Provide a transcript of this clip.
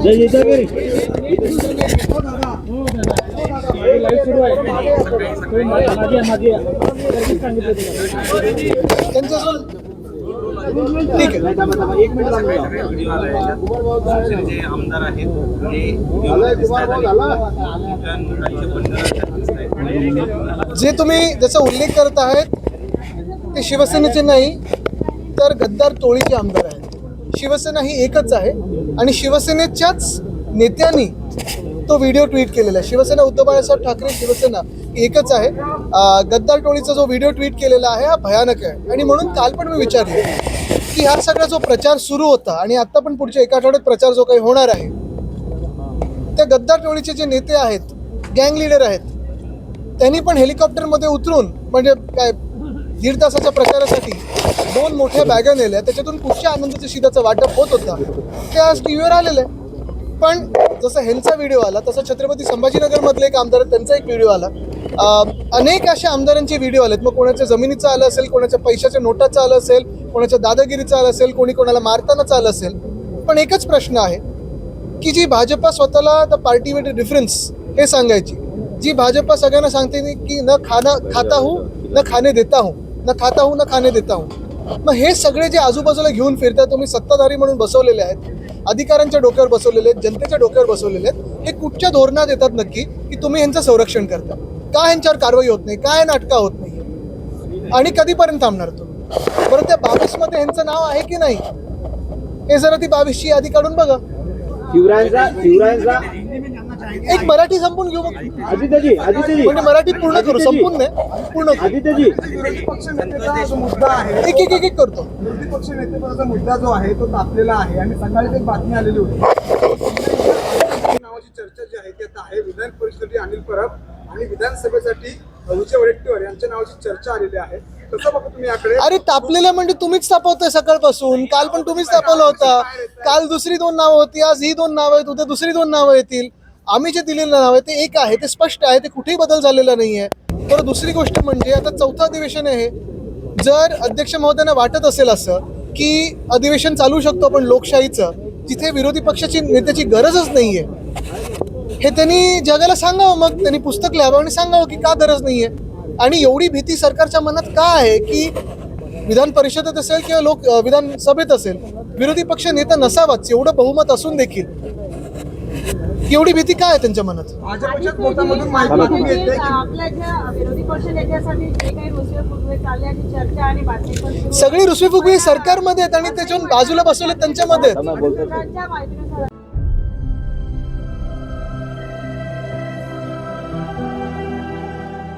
ठीक आहे. जे तुम्ही ज्याचा उल्लेख करत आहेत ते शिवसेनेचे नाही तर गद्दार टोळीचे आमदार आहेत. शिवसेना ही एकच आहे आणि शिवसेनेच्याच नेत्यांनी तो व्हिडिओ ट्विट केलेला आहे. शिवसेना उद्धव बाळासाहेब ठाकरे शिवसेना एकच आहे. गद्दार टोळीचा जो व्हिडिओ ट्विट केलेला आहे हा भयानक आहे आणि म्हणून काल पण मी विचारले की हा सगळा जो प्रचार सुरू होता आणि आता पण पुढच्या एका आठवड्यात प्रचार जो काही होणार आहे त्या गद्दार टोळीचे जे नेते आहेत, गँग लीडर आहेत, त्यांनी पण हेलिकॉप्टरमध्ये उतरून म्हणजे काय 1.5 तासाच्या प्रचारासाठी 2 मोठ्या बॅगा नेल्या. त्याच्यातून कुठच्या आनंदाच्या शिदाचं वाटप होत होता ते आज टीव्हीवर आलेलं आहे. पण जसं ह्यांचा व्हिडिओ आला तसा छत्रपती संभाजीनगरमधले एक आमदार त्यांचा एक व्हिडिओ आला. अनेक अशा आमदारांचे व्हिडिओ आलेत. मग कोणाच्या जमिनीचं आलं असेल, कोणाच्या पैशाच्या नोटाचं आलं असेल, कोणाच्या दादागिरीचं आलं असेल, कोणी कोणाला मारतानाचं आलं असेल. पण एकच प्रश्न आहे की जी भाजपा स्वतःला द पार्टी विथ डिफरन्स हे सांगायची, जी भाजपा सगळ्यांना सांगते की न खाता हूँ न खाने देता हूँ, न खाता हूँ न खाने देता हूँ. मग हे सगळे जे आजूबाजूला घेऊन फिरतात तुम्ही सत्ताधारी म्हणून बसवलेले आहेत, अधिकाऱ्यांच्या डोक्यावर बसवलेले आहेत, जनतेच्या डोक्यावर बसवलेले आहेत, हे कुठच्या धोरणात येतात नक्की की तुम्ही ह्यांचं संरक्षण करता? का ह्यांच्यावर कारवाई होत नाही? काय नाटकं होत नाही? आणि कधीपर्यंत थांबणार तुम्ही? बरं त्या 22 मध्ये ह्यांचं नाव आहे की नाही हे जरा ती 22ची यादी काढून बघा. एक मराठी संपून घेऊ मग. म्हणजे मराठी पूर्ण करू, संपून नाही पूर्ण एक करतो. विरोधी पक्ष नेतेपदाचा मुद्दा जो आहे तो तापलेला आहे आणि सकाळीच एक बातमी आलेली होती नावाची चर्चा जी आहे ती आता आहे. विधान परिषदेसाठी अनिल परब आणि विधानसभेसाठी विजय वडेट्टीवार यांच्या नावाची चर्चा आलेली आहे. कसं बघा तुम्ही याकडे? अरे तापलेलं म्हणजे तुम्हीच तापवताय सकाळपासून. काल पण तुम्हीच तापवलं होता. काल दुसरी 2 नावं होती, आज ही 2 नावं आहेत, उद्या दुसरी 2 नावं येतील. आम्ही जे दिलेलं नाव आहे ते एक आहे, ते स्पष्ट आहे, ते कुठेही बदल झालेला नाही आहे. बरं दुसरी गोष्ट म्हणजे आता 4थं अधिवेशन आहे. जर अध्यक्ष महोदयांना वाटत असेल असं की अधिवेशन चालू शकतो आपण लोकशाहीचं, जिथे विरोधी पक्षाची नेत्याची गरजच नाहीये, हे त्यांनी जगाला सांगावं. मग त्यांनी पुस्तक लिहावं आणि सांगावं की का गरज नाहीये. आणि एवढी भीती सरकारच्या मनात का आहे की विधान परिषदेत असेल किंवा विधानसभेत असेल विरोधी पक्ष नेता नसावाच, एवढं बहुमत असून देखील एवढी भीती काय आहे त्यांच्या मनात? सगळी रुसवे फुगवे सरकारमध्ये आहेत आणि त्याच्यावर बाजूला बसवले त्यांच्यामध्ये.